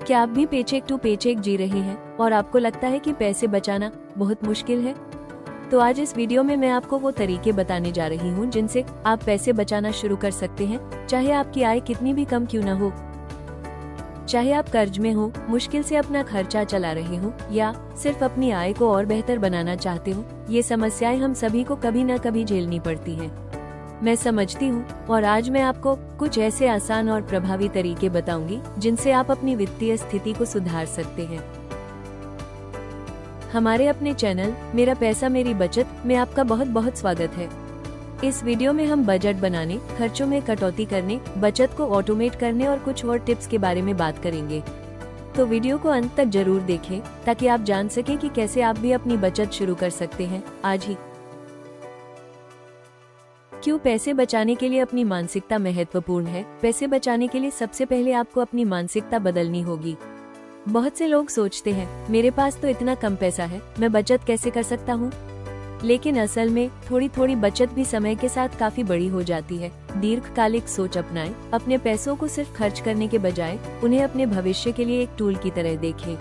क्या आप भी पेचेक टू पेचेक जी रहे हैं और आपको लगता है कि पैसे बचाना बहुत मुश्किल है? तो आज इस वीडियो में मैं आपको वो तरीके बताने जा रही हूँ जिनसे आप पैसे बचाना शुरू कर सकते हैं, चाहे आपकी आय कितनी भी कम क्यों न हो। चाहे आप कर्ज में हो, मुश्किल से अपना खर्चा चला रहे हो या सिर्फ अपनी आय को और बेहतर बनाना चाहते हो, ये समस्याएं हम सभी को कभी न कभी झेलनी पड़ती हैं। मैं समझती हूँ और आज मैं आपको कुछ ऐसे आसान और प्रभावी तरीके बताऊंगी जिनसे आप अपनी वित्तीय स्थिति को सुधार सकते हैं। हमारे अपने चैनल मेरा पैसा मेरी बचत में आपका बहुत बहुत स्वागत है। इस वीडियो में हम बजट बनाने, खर्चों में कटौती करने, बचत को ऑटोमेट करने और कुछ और टिप्स के बारे में बात करेंगे। तो वीडियो को अंत तक जरूर देखें ताकि आप जान सकें कि कैसे आप भी अपनी बचत शुरू कर सकते हैं आज ही। क्यों पैसे बचाने के लिए अपनी मानसिकता महत्वपूर्ण है? पैसे बचाने के लिए सबसे पहले आपको अपनी मानसिकता बदलनी होगी। बहुत से लोग सोचते हैं, मेरे पास तो इतना कम पैसा है, मैं बचत कैसे कर सकता हूँ? लेकिन असल में थोड़ी थोड़ी बचत भी समय के साथ काफी बड़ी हो जाती है। दीर्घकालिक सोच अपनाएं, अपने पैसों को सिर्फ खर्च करने के बजाय उन्हें अपने भविष्य के लिए एक टूल की तरह देखें।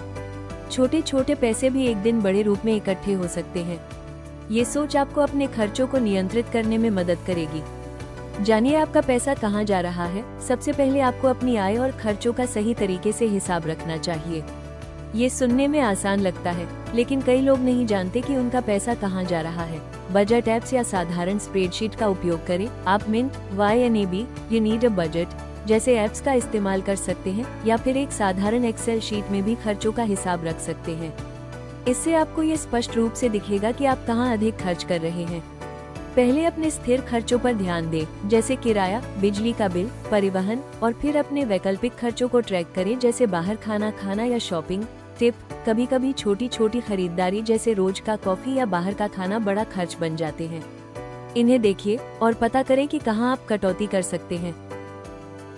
छोटे छोटे पैसे भी एक दिन बड़े रूप में इकट्ठे हो सकते हैं। ये सोच आपको अपने खर्चों को नियंत्रित करने में मदद करेगी। जानिए आपका पैसा कहाँ जा रहा है। सबसे पहले आपको अपनी आय और खर्चों का सही तरीके से हिसाब रखना चाहिए। ये सुनने में आसान लगता है, लेकिन कई लोग नहीं जानते कि उनका पैसा कहाँ जा रहा है। बजट ऐप्स या साधारण स्प्रेडशीट का उपयोग करें। आप Mint, YNAB, you need a budget जैसे ऐप्स का इस्तेमाल कर सकते हैं या फिर एक साधारण एक्सेल शीट में भी खर्चों का हिसाब रख सकते हैं। इससे आपको ये स्पष्ट रूप से दिखेगा कि आप कहाँ अधिक खर्च कर रहे हैं। पहले अपने स्थिर खर्चों पर ध्यान दें, जैसे किराया, बिजली का बिल, परिवहन, और फिर अपने वैकल्पिक खर्चों को ट्रैक करें, जैसे बाहर खाना खाना या शॉपिंग। टिप: कभी कभी छोटी छोटी खरीदारी जैसे रोज का कॉफी या बाहर का खाना बड़ा खर्च बन जाते हैं। इन्हें देखिए और पता करें कि कहाँ आप कटौती कर सकते हैं।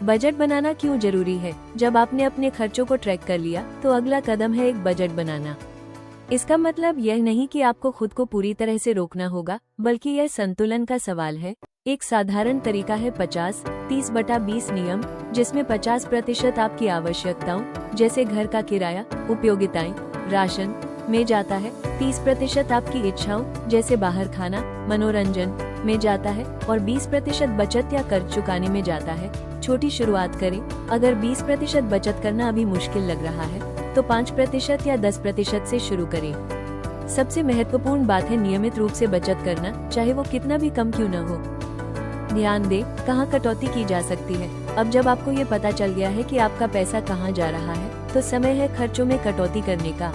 बजट बनाना क्यों जरूरी है? जब आपने अपने खर्चों को ट्रैक कर लिया तो अगला कदम है एक बजट बनाना। इसका मतलब यह नहीं कि आपको खुद को पूरी तरह से रोकना होगा, बल्कि यह संतुलन का सवाल है। एक साधारण तरीका है 50-30/20 नियम, जिसमें 50% आपकी आवश्यकताओं जैसे घर का किराया, उपयोगिताएं, राशन में जाता है, 30% आपकी इच्छाओं जैसे बाहर खाना, मनोरंजन में जाता है और 20% बचत या कर्ज चुकाने में जाता है। छोटी शुरुआत करें। अगर 20% बचत करना अभी मुश्किल लग रहा है तो 5% या 10% से शुरू करें। सबसे महत्वपूर्ण बात है नियमित रूप से बचत करना, चाहे वो कितना भी कम क्यों न हो। ध्यान दें, कहाँ कटौती की जा सकती है। अब जब आपको ये पता चल गया है कि आपका पैसा कहाँ जा रहा है, तो समय है खर्चों में कटौती करने का।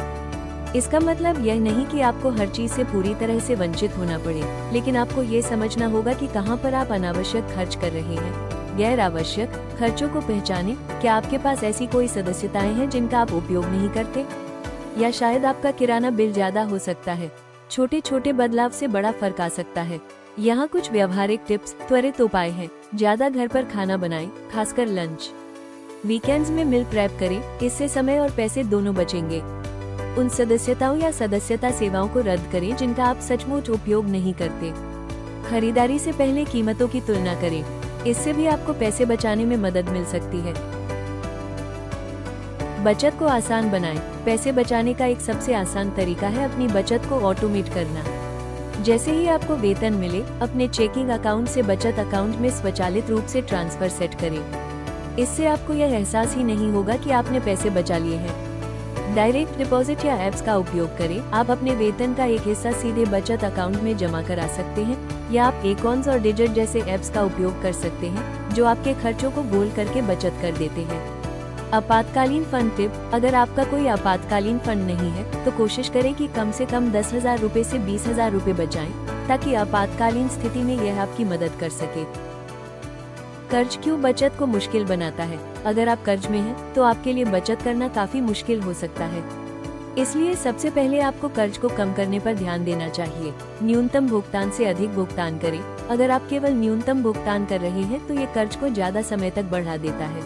इसका मतलब यह नहीं कि आपको हर चीज से पूरी तरह से वंचित होना पड़े, लेकिन आपको ये समझना होगा कि कहाँ पर आप अनावश्यक खर्च कर रहे हैं। गैर आवश्यक खर्चों को पहचानें। क्या आपके पास ऐसी कोई सदस्यताएं हैं जिनका आप उपयोग नहीं करते? या शायद आपका किराना बिल ज्यादा हो सकता है। छोटे छोटे बदलाव से बड़ा फर्क आ सकता है। यहाँ कुछ व्यवहारिक टिप्स, त्वरित उपाय हैं। ज्यादा घर पर खाना बनाएं, खासकर लंच। वीकेंड्स में मील प्रेप करें, इससे समय और पैसे दोनों बचेंगे। उन सदस्यताओं या सदस्यता सेवाओं को रद्द करें जिनका आप सचमुच उपयोग नहीं करते। खरीदारी से पहले कीमतों की तुलना करें, इससे भी आपको पैसे बचाने में मदद मिल सकती है। बचत को आसान बनाएं। पैसे बचाने का एक सबसे आसान तरीका है अपनी बचत को ऑटोमेट करना। जैसे ही आपको वेतन मिले, अपने चेकिंग अकाउंट से बचत अकाउंट में स्वचालित रूप से ट्रांसफर सेट करें। इससे आपको यह एहसास ही नहीं होगा कि आपने पैसे बचा लिए हैं। डायरेक्ट डिपॉजिट या एप्स का उपयोग करें। आप अपने वेतन का एक हिस्सा सीधे बचत अकाउंट में जमा करा सकते हैं, या आप एकॉन्स और डिजिट जैसे एप्स का उपयोग कर सकते हैं, जो आपके खर्चों को गोल करके बचत कर देते हैं। आपातकालीन फंड टिप: अगर आपका कोई आपातकालीन फंड नहीं है तो कोशिश करें कि कम से कम 10,000 रुपए से 20,000 रुपए बचाएं, ताकि आपातकालीन स्थिति में यह आपकी मदद कर सके। कर्ज क्यों बचत को मुश्किल बनाता है? अगर आप कर्ज में हैं, तो आपके लिए बचत करना काफी मुश्किल हो सकता है। इसलिए सबसे पहले आपको कर्ज को कम करने पर ध्यान देना चाहिए। न्यूनतम भुगतान से अधिक भुगतान करें। अगर आप केवल न्यूनतम भुगतान कर रहे हैं तो ये कर्ज को ज्यादा समय तक बढ़ा देता है।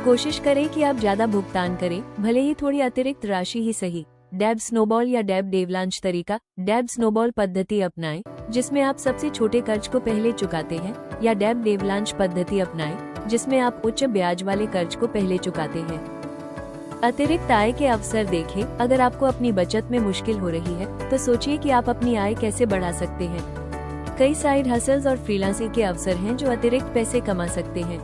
कोशिश करें कि आप ज्यादा भुगतान करें, भले ही थोड़ी अतिरिक्त राशि ही सही। डेब स्नोबॉल या डेब डेवलांच तरीका: डेब स्नोबॉल पद्धति अपनाएं, जिसमें आप सबसे छोटे कर्ज को पहले चुकाते हैं, या डेब डेवलांच पद्धति अपनाएं, जिसमें आप उच्च ब्याज वाले कर्ज को पहले चुकाते हैं। अतिरिक्त आय के अवसर देखें। अगर आपको अपनी बचत में मुश्किल हो रही है तो सोचिए कि आप अपनी आय कैसे बढ़ा सकते हैं। कई साइड हसल्स और फ्रीलांसिंग के अवसर हैं जो अतिरिक्त पैसे कमा सकते हैं।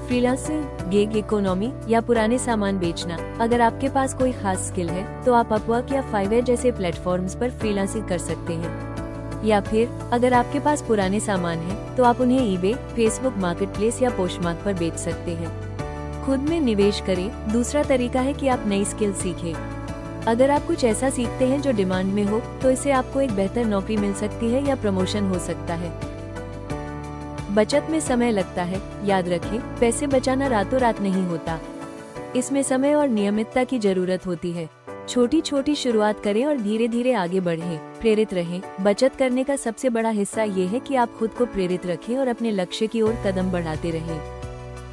फ्रीलांसिंग, गिग इकोनॉमी या पुराने सामान बेचना। अगर आपके पास कोई खास स्किल है तो आप अपवर्क या फाइवर जैसे प्लेटफॉर्म्स पर फ्रीलांसिंग कर सकते हैं। या फिर अगर आपके पास पुराने सामान है तो आप उन्हें ईबे, फेसबुक मार्केटप्लेस या पोस्टमार्क पर बेच सकते हैं। खुद में निवेश करें। दूसरा तरीका है कि आप नई स्किल सीखें। अगर आप कुछ ऐसा सीखते हैं जो डिमांड में हो तो इससे आपको एक बेहतर नौकरी मिल सकती है या प्रमोशन हो सकता है। बचत में समय लगता है। याद रखें, पैसे बचाना रातों रात नहीं होता। इसमें समय और नियमितता की जरूरत होती है। छोटी छोटी शुरुआत करें और धीरे धीरे आगे बढ़ें। प्रेरित रहें। बचत करने का सबसे बड़ा हिस्सा ये है कि आप खुद को प्रेरित रखें और अपने लक्ष्य की ओर कदम बढ़ाते रहें।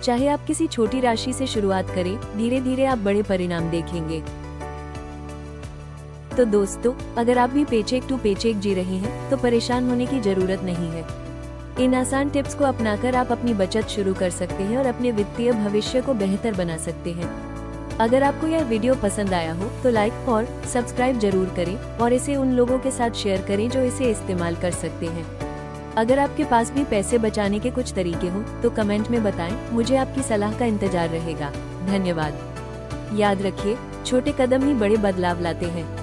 चाहे आप किसी छोटी राशि से शुरुआत करें, धीरे धीरे आप बड़े परिणाम देखेंगे। तो दोस्तों, अगर आप भी पेचेक टू पेचेक जी रहे हैं तो परेशान होने की जरूरत नहीं है। इन आसान टिप्स को अपनाकर आप अपनी बचत शुरू कर सकते हैं और अपने वित्तीय भविष्य को बेहतर बना सकते हैं। अगर आपको यह वीडियो पसंद आया हो तो लाइक और सब्सक्राइब जरूर करें और इसे उन लोगों के साथ शेयर करें जो इसे इस्तेमाल कर सकते हैं। अगर आपके पास भी पैसे बचाने के कुछ तरीके हो तो कमेंट में बताएं। मुझे आपकी सलाह का इंतजार रहेगा। धन्यवाद। याद रखिए, छोटे कदम ही बड़े बदलाव लाते हैं।